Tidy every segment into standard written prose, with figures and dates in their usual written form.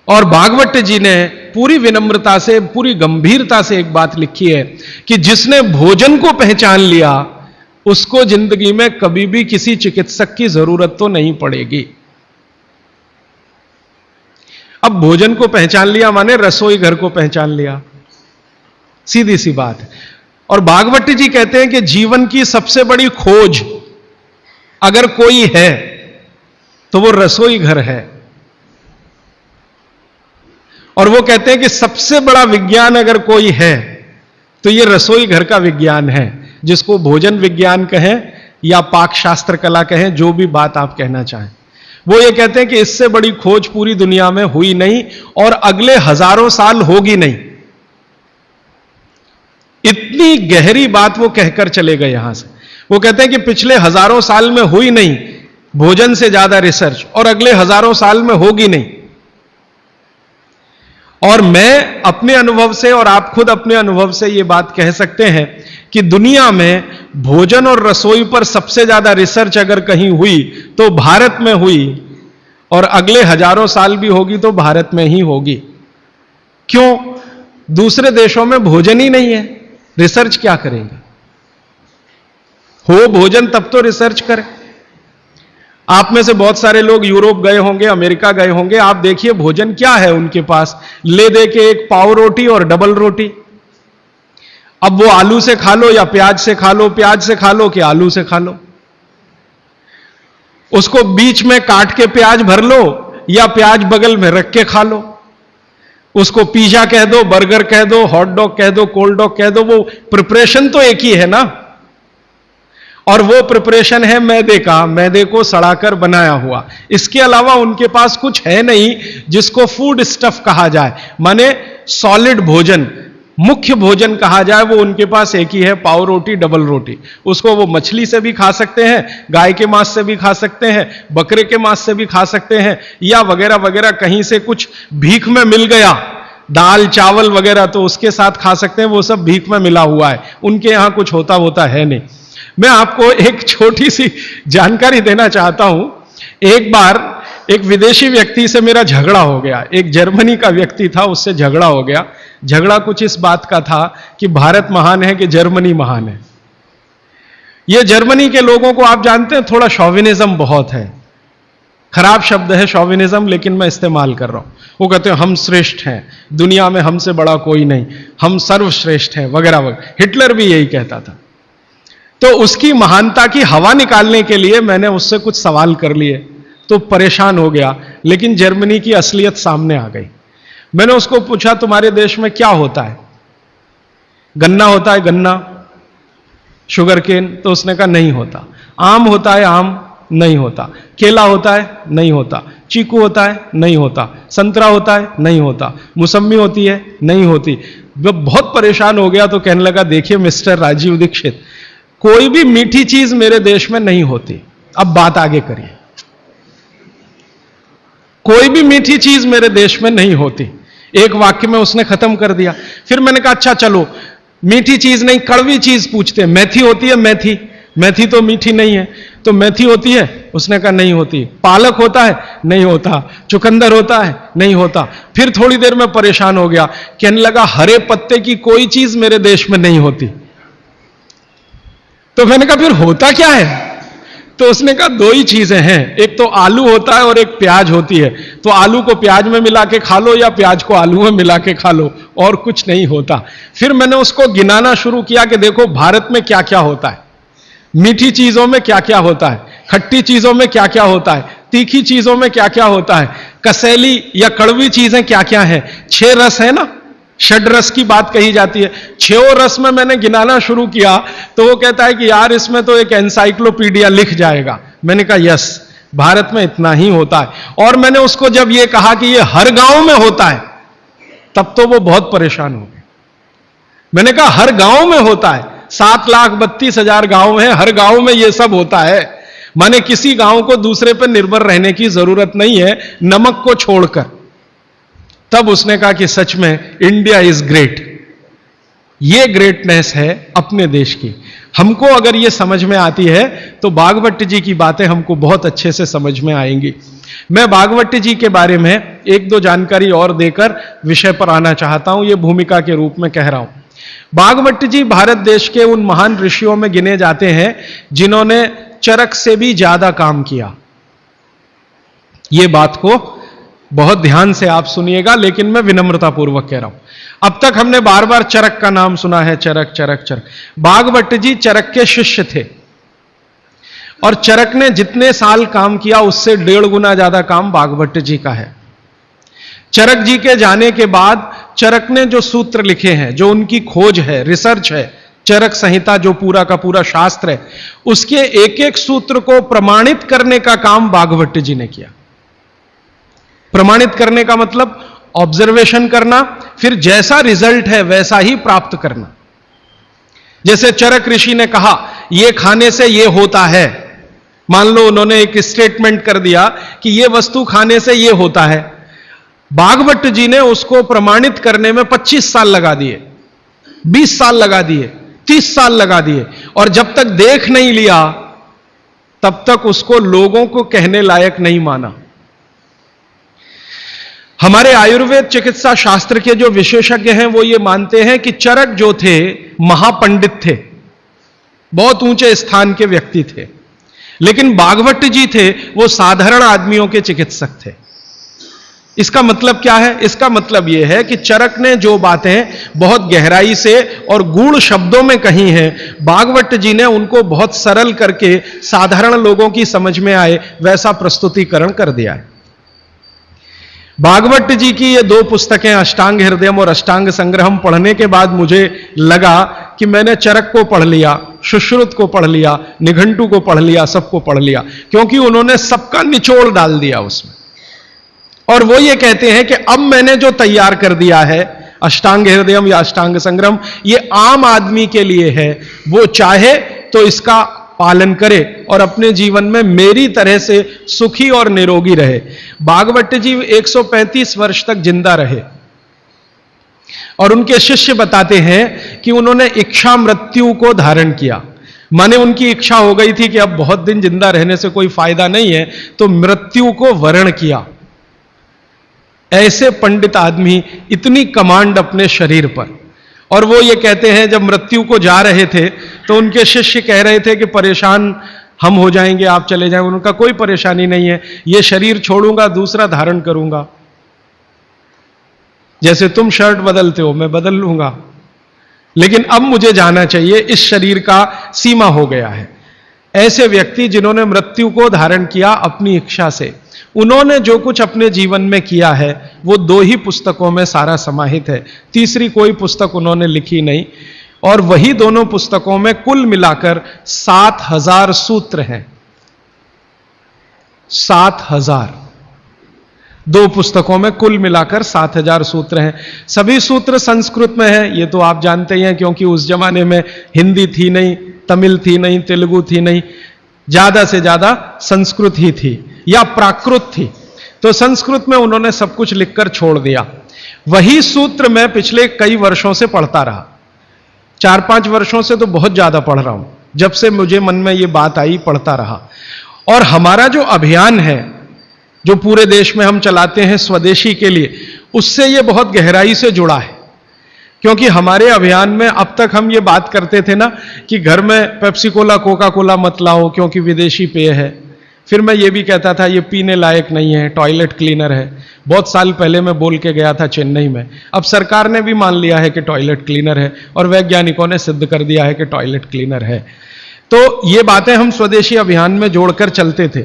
और भागवत जी ने पूरी विनम्रता से, पूरी गंभीरता से एक बात लिखी है कि जिसने भोजन को पहचान लिया उसको जिंदगी में कभी भी किसी चिकित्सक की जरूरत तो नहीं पड़ेगी। अब भोजन को पहचान लिया माने रसोई घर को पहचान लिया, सीधी सी बात है। और भागवत जी कहते हैं कि जीवन की सबसे बड़ी खोज अगर कोई है तो वो रसोई घर है। और वो कहते हैं कि सबसे बड़ा विज्ञान अगर कोई है तो ये रसोई घर का विज्ञान है, जिसको भोजन विज्ञान कहें या पाक शास्त्र कला कहें, जो भी बात आप कहना चाहें। वो ये कहते हैं कि इससे बड़ी खोज पूरी दुनिया में हुई नहीं और अगले हजारों साल होगी नहीं। इतनी गहरी बात वो कहकर चले गए यहां से। वो कहते हैं कि पिछले हजारों साल में हुई नहीं भोजन से ज्यादा रिसर्च, और अगले हजारों साल में होगी नहीं। और मैं अपने अनुभव से और आप खुद अपने अनुभव से यह बात कह सकते हैं कि दुनिया में भोजन और रसोई पर सबसे ज्यादा रिसर्च अगर कहीं हुई तो भारत में हुई, और अगले हजारों साल भी होगी तो भारत में ही होगी। क्यों? दूसरे देशों में भोजन ही नहीं है, रिसर्च क्या करेंगे? हो भोजन तब तो रिसर्च करें। आप में से बहुत सारे लोग यूरोप गए होंगे, अमेरिका गए होंगे। आप देखिए भोजन क्या है उनके पास, ले दे के एक पाव रोटी और डबल रोटी। अब वो आलू से खा लो या प्याज से खा लो, प्याज से खा लो कि आलू से खा लो। उसको बीच में काट के प्याज भर लो या प्याज बगल में रख के खा लो। उसको पिज्जा कह दो, बर्गर कह दो, हॉट डॉग कह दो, कोल्ड डॉग कह दो, वो प्रिपरेशन तो एक ही है ना। और वो प्रिपरेशन है मैदे का, मैदे को सड़ाकर बनाया हुआ। इसके अलावा उनके पास कुछ है नहीं जिसको फूड स्टफ कहा जाए, माने सॉलिड भोजन, मुख्य भोजन कहा जाए। वो उनके पास एक ही है, पाव रोटी, डबल रोटी। उसको वो मछली से भी खा सकते हैं, गाय के मांस से भी खा सकते हैं, बकरे के मांस से भी खा सकते हैं, या वगैरह वगैरह कहीं से कुछ भीख में मिल गया, दाल चावल वगैरह, तो उसके साथ खा सकते हैं। वो सब भीख में मिला हुआ है, उनके यहां कुछ होता है नहीं। मैं आपको एक छोटी सी जानकारी देना चाहता हूं। एक बार एक विदेशी व्यक्ति से मेरा झगड़ा हो गया। एक जर्मनी का व्यक्ति था, उससे झगड़ा हो गया। झगड़ा कुछ इस बात का था कि भारत महान है कि जर्मनी महान है। ये जर्मनी के लोगों को आप जानते हैं, थोड़ा शॉविनिज्म बहुत है। खराब शब्द है शॉविनिज्म, लेकिन मैं इस्तेमाल कर रहा हूं। वो कहते हैं हम श्रेष्ठ हैं, दुनिया में हमसे बड़ा कोई नहीं, हम सर्वश्रेष्ठ हैं वगैरह वगैरह। हिटलर भी यही कहता था। तो उसकी महानता की हवा निकालने के लिए मैंने उससे कुछ सवाल कर लिए, तो परेशान हो गया। लेकिन जर्मनी की असलियत सामने आ गई। मैंने उसको पूछा तुम्हारे देश में क्या होता है? गन्ना होता है, गन्ना, शुगर केन? तो उसने कहा नहीं होता। आम होता है? आम नहीं होता। केला होता है? नहीं होता। चीकू होता है? नहीं होता। संतरा होता है? नहीं होता। मौसम्मी होती है? नहीं होती। वो बहुत परेशान हो गया, तो कहने लगा देखिए मिस्टर राजीव दीक्षित, कोई भी मीठी चीज मेरे देश में नहीं होती। अब बात आगे करिए। कोई भी मीठी चीज मेरे देश में नहीं होती। एक वाक्य में उसने खत्म कर दिया। फिर मैंने कहा अच्छा चलो, मीठी चीज नहीं, कड़वी चीज पूछते हैं। मेथी होती है? मेथी? मेथी तो मीठी नहीं है। तो मेथी होती है? उसने कहा नहीं होती। पालक होता है? नहीं होता। चुकंदर होता है? नहीं होता। फिर थोड़ी देर में परेशान हो गया, कहने लगा हरे पत्ते की कोई चीज मेरे देश में नहीं होती। तो मैंने कहा फिर होता क्या है? तो उसने कहा दो ही चीजें हैं, एक तो आलू होता है और एक प्याज होती है। तो आलू को प्याज में मिला के खा लो या प्याज को आलू में मिला के खा लो, और कुछ नहीं होता। फिर मैंने उसको गिनाना शुरू किया कि देखो भारत में क्या क्या होता है, मीठी चीजों में क्या क्या होता है, खट्टी चीजों में क्या क्या होता है, तीखी चीजों में क्या क्या होता है, कसैली या कड़वी चीजें क्या क्या है। 6 रस है ना, षड रस की बात कही जाती है। 6 रस में मैंने गिनाना शुरू किया तो वो कहता है कि यार इसमें तो एक एनसाइक्लोपीडिया लिख जाएगा। मैंने कहा यस, भारत में इतना ही होता है। और मैंने उसको जब ये कहा कि ये हर गांव में होता है, तब तो वो बहुत परेशान हो गए। मैंने कहा हर गांव में होता है, 7,32,000 गांव हैं, हर गांव में ये सब होता है। माने किसी गांव को दूसरे पर निर्भर रहने की जरूरत नहीं है, नमक को छोड़कर। तब उसने कहा कि सच में इंडिया इज ग्रेट। ये ग्रेटनेस है अपने देश की। हमको अगर ये समझ में आती है तो भागवत जी की बातें हमको बहुत अच्छे से समझ में आएंगी। मैं भागवत जी के बारे में एक दो जानकारी और देकर विषय पर आना चाहता हूं, यह भूमिका के रूप में कह रहा हूं। भागवत जी भारत देश के उन महान ऋषियों में गिने जाते हैं जिन्होंने चरक से भी ज्यादा काम किया। यह बात को बहुत ध्यान से आप सुनिएगा, लेकिन मैं विनम्रतापूर्वक कह रहा हूं। अब तक हमने बार बार चरक का नाम सुना है, चरक चरक चरक। भागवत जी चरक के शिष्य थे और चरक ने जितने साल काम किया उससे 1.5 गुना ज्यादा काम भागवत जी का है। चरक जी के जाने के बाद चरक ने जो सूत्र लिखे हैं, जो उनकी खोज है, रिसर्च है, चरक संहिता जो पूरा का पूरा शास्त्र है, उसके एक एक सूत्र को प्रमाणित करने का काम भागवत जी ने किया। प्रमाणित करने का मतलब ऑब्जर्वेशन करना, फिर जैसा रिजल्ट है वैसा ही प्राप्त करना। जैसे चरक ऋषि ने कहा यह खाने से यह होता है, मान लो उन्होंने एक स्टेटमेंट कर दिया कि यह वस्तु खाने से यह होता है, भागवत जी ने उसको प्रमाणित करने में 25 साल लगा दिए, 20 साल लगा दिए, 30 साल लगा दिए, और जब तक देख नहीं लिया तब तक उसको लोगों को कहने लायक नहीं माना। हमारे आयुर्वेद चिकित्सा शास्त्र के जो विशेषज्ञ हैं वो ये मानते हैं कि चरक जो थे महापंडित थे, बहुत ऊंचे स्थान के व्यक्ति थे, लेकिन भागवत जी थे वो साधारण आदमियों के चिकित्सक थे। इसका मतलब क्या है? इसका मतलब यह है कि चरक ने जो बातें बहुत गहराई से और गूढ़ शब्दों में कही हैं, भागवत जी ने उनको बहुत सरल करके साधारण लोगों की समझ में आए वैसा प्रस्तुतिकरण कर दिया है। भागवत जी की ये 2 पुस्तकें अष्टांग हृदयम और अष्टांग संग्रहम पढ़ने के बाद मुझे लगा कि मैंने चरक को पढ़ लिया, सुश्रुत को पढ़ लिया, निघंटु को पढ़ लिया, सबको पढ़ लिया, क्योंकि उन्होंने सबका निचोड़ डाल दिया उसमें। और वो ये कहते हैं कि अब मैंने जो तैयार कर दिया है अष्टांग हृदयम या अष्टांग संग्रहम, ये आम आदमी के लिए है, वो चाहे तो इसका पालन करे और अपने जीवन में मेरी तरह से सुखी और निरोगी रहे। भागवत जी 135 वर्ष तक जिंदा रहे और उनके शिष्य बताते हैं कि उन्होंने इच्छा मृत्यु को धारण किया, माने उनकी इच्छा हो गई थी कि अब बहुत दिन जिंदा रहने से कोई फायदा नहीं है, तो मृत्यु को वरण किया। ऐसे पंडित आदमी, इतनी कमांड अपने शरीर पर। और वो ये कहते हैं जब मृत्यु को जा रहे थे तो उनके शिष्य कह रहे थे कि परेशान हम हो जाएंगे, आप चले जाएंगे। उनका कोई परेशानी नहीं है, ये शरीर छोड़ूंगा दूसरा धारण करूंगा, जैसे तुम शर्ट बदलते हो मैं बदल लूंगा, लेकिन अब मुझे जाना चाहिए, इस शरीर का सीमा हो गया है। ऐसे व्यक्ति जिन्होंने मृत्यु को धारण किया अपनी इच्छा से, उन्होंने जो कुछ अपने जीवन में किया है वो 2 ही पुस्तकों में सारा समाहित है, तीसरी कोई पुस्तक उन्होंने लिखी नहीं। और वही दोनों पुस्तकों में कुल मिलाकर 7000 सूत्र हैं। 7000, 2 पुस्तकों में कुल मिलाकर 7000 सूत्र हैं। सभी सूत्र संस्कृत में हैं, ये तो आप जानते ही हैं, क्योंकि उस जमाने में हिंदी थी नहीं, तमिल थी नहीं, तेलुगु थी नहीं, ज्यादा से ज्यादा संस्कृत ही थी या प्राकृत थी। तो संस्कृत में उन्होंने सब कुछ लिखकर छोड़ दिया। वही सूत्र मैं पिछले कई वर्षों से पढ़ता रहा, 4-5 वर्षों से तो बहुत ज्यादा पढ़ रहा हूं, जब से मुझे मन में ये बात आई पढ़ता रहा। और हमारा जो अभियान है जो पूरे देश में हम चलाते हैं स्वदेशी के लिए, उससे ये बहुत गहराई से जुड़ा है। क्योंकि हमारे अभियान में अब तक हम ये बात करते थे ना कि घर में पेप्सी कोला कोका कोला मत लाओ क्योंकि विदेशी पेय है, फिर मैं ये भी कहता था ये पीने लायक नहीं है, टॉयलेट क्लीनर है। बहुत साल पहले मैं बोल के गया था चेन्नई में, अब सरकार ने भी मान लिया है कि टॉयलेट क्लीनर है और वैज्ञानिकों ने सिद्ध कर दिया है कि टॉयलेट क्लीनर है। तो ये बातें हम स्वदेशी अभियान में जोड़कर चलते थे।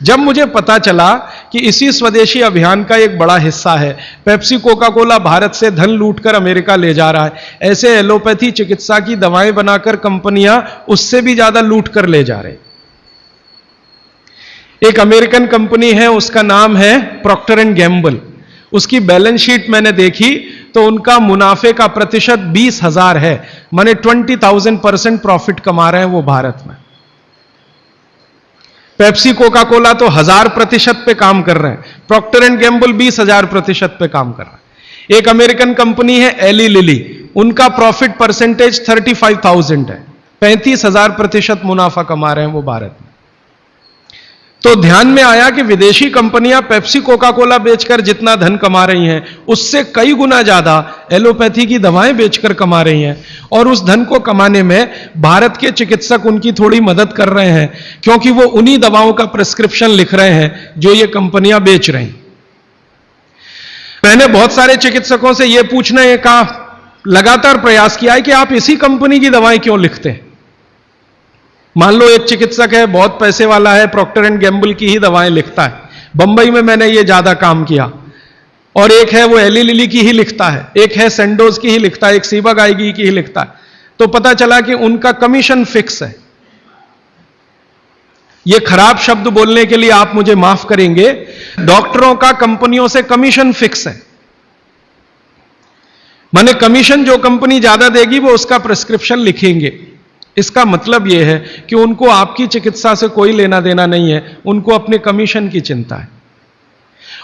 जब मुझे पता चला कि इसी स्वदेशी अभियान का एक बड़ा हिस्सा है पेप्सी कोका कोला भारत से धन लूटकर अमेरिका ले जा रहा है, ऐसे एलोपैथी चिकित्सा की दवाएं बनाकर कंपनियां उससे भी ज्यादा लूट कर ले जा रहे। एक अमेरिकन कंपनी है, उसका नाम है प्रॉक्टर एंड गैम्बल। उसकी बैलेंस शीट मैंने देखी तो उनका मुनाफे का प्रतिशत 20,000 है, माने 20,000% प्रॉफिट कमा रहे हैं वो भारत में। पेप्सी कोका कोला तो 1000% पे काम कर रहे हैं, प्रॉक्टर एंड गैम्बल 20,000% पे काम कर रहा है। एक अमेरिकन कंपनी है एली लिली, उनका प्रॉफिट परसेंटेज 35,000 है, 35,000% मुनाफा कमा रहे हैं वो भारत में। तो ध्यान में आया कि विदेशी कंपनियां पेप्सी कोका कोला बेचकर जितना धन कमा रही हैं, उससे कई गुना ज्यादा एलोपैथी की दवाएं बेचकर कमा रही हैं। और उस धन को कमाने में भारत के चिकित्सक उनकी थोड़ी मदद कर रहे हैं, क्योंकि वो उन्हीं दवाओं का प्रिस्क्रिप्शन लिख रहे हैं जो ये कंपनियां बेच रही। मैंने बहुत सारे चिकित्सकों से यह पूछने का लगातार प्रयास किया है कि आप इसी कंपनी की दवाएं क्यों लिखते हैं। मान लो एक चिकित्सक है, बहुत पैसे वाला है, प्रॉक्टर एंड गैम्बल की ही दवाएं लिखता है। बंबई में मैंने ये ज्यादा काम किया। और एक है वो एली लिली की ही लिखता है, एक है सेंडोज की ही लिखता है, एक सीबा गायगी की ही लिखता है। तो पता चला कि उनका कमीशन फिक्स है। ये खराब शब्द बोलने के लिए आप मुझे माफ करेंगे, डॉक्टरों का कंपनियों से कमीशन फिक्स है। माने कमीशन जो कंपनी ज्यादा देगी वो उसका प्रिस्क्रिप्शन लिखेंगे। इसका मतलब यह है कि उनको आपकी चिकित्सा से कोई लेना देना नहीं है, उनको अपने कमीशन की चिंता है।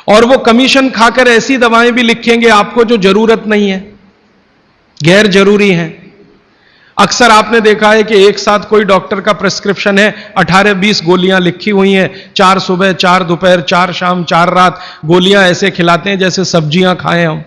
और वो कमीशन खाकर ऐसी दवाएं भी लिखेंगे आपको जो जरूरत नहीं है, गैर जरूरी हैं। अक्सर आपने देखा है कि एक साथ कोई डॉक्टर का प्रिस्क्रिप्शन है, 18-20 गोलियां लिखी हुई हैं, 4 सुबह 4 दोपहर 4 शाम 4 रात गोलियां ऐसे खिलाते हैं जैसे सब्जियां खाएं हम।